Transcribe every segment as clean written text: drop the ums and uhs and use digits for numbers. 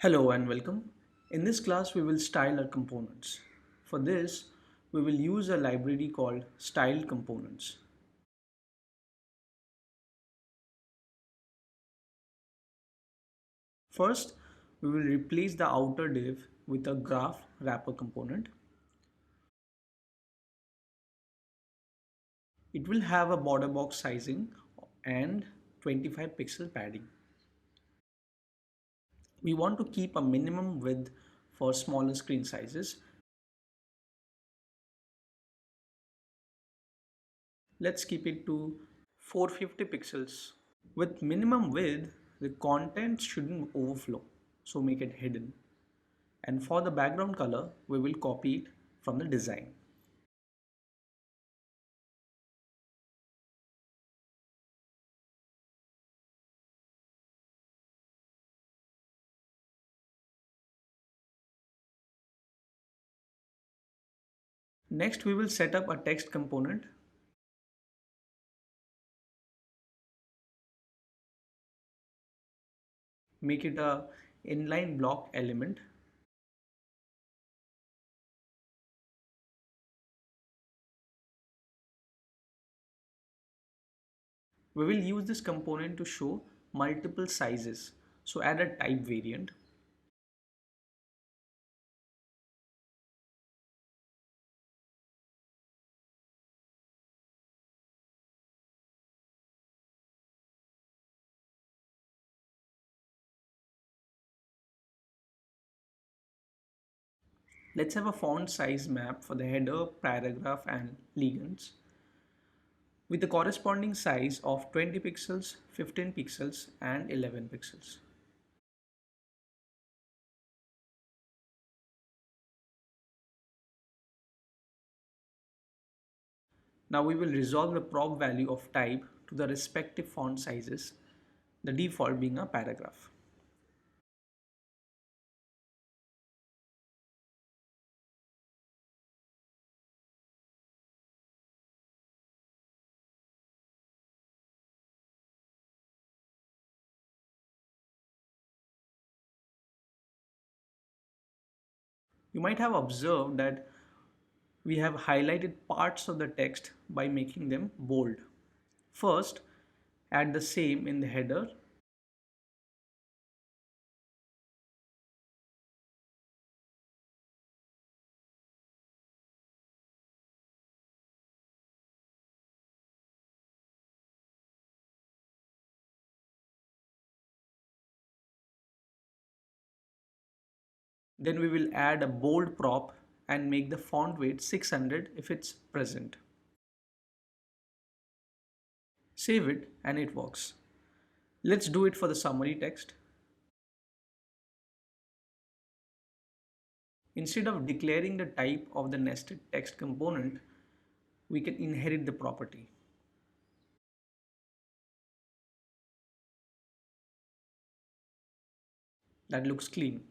Hello and welcome. In this class, we will style our components. For this, we will use a library called Style Components. First, we will replace the outer div with a graph wrapper component. It will have a border box sizing and 25 pixel padding. We want to keep a minimum width for smaller screen sizes. Let's keep it to 450 pixels. With minimum width, the content shouldn't overflow, so make it hidden. And for the background color, we will copy it from the design. Next, we will set up a text component. Make it a inline block element. We will use this component to show multiple sizes. So add a type variant. Let's have a font size map for the header, paragraph and legends with the corresponding size of 20 pixels, 15 pixels and 11 pixels. Now we will resolve the prop value of type to the respective font sizes, the default being a paragraph. You might have observed that we have highlighted parts of the text by making them bold. First, add the same in the header. Then we will add a bold prop and make the font weight 600 if it's present. Save it and it works. Let's do it for the summary text. Instead of declaring the type of the nested text component, we can inherit the property. That looks clean.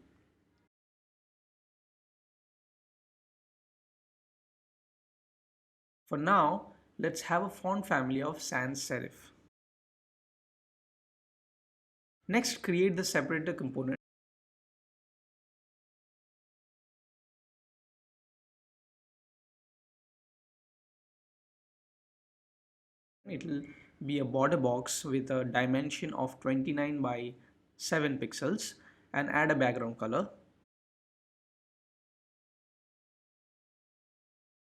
For now, let's have a font family of sans serif. Next, create the separator component. It will be a border box with a dimension of 29 by 7 pixels and add a background color.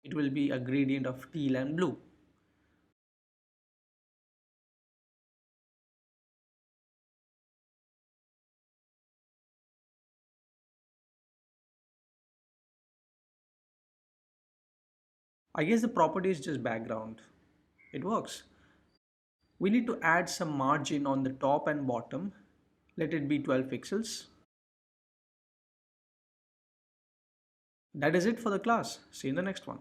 It will be a gradient of teal and blue. I guess the property is just background. It works. We need to add some margin on the top and bottom. Let it be 12 pixels. That is it for the class. See you in the next one.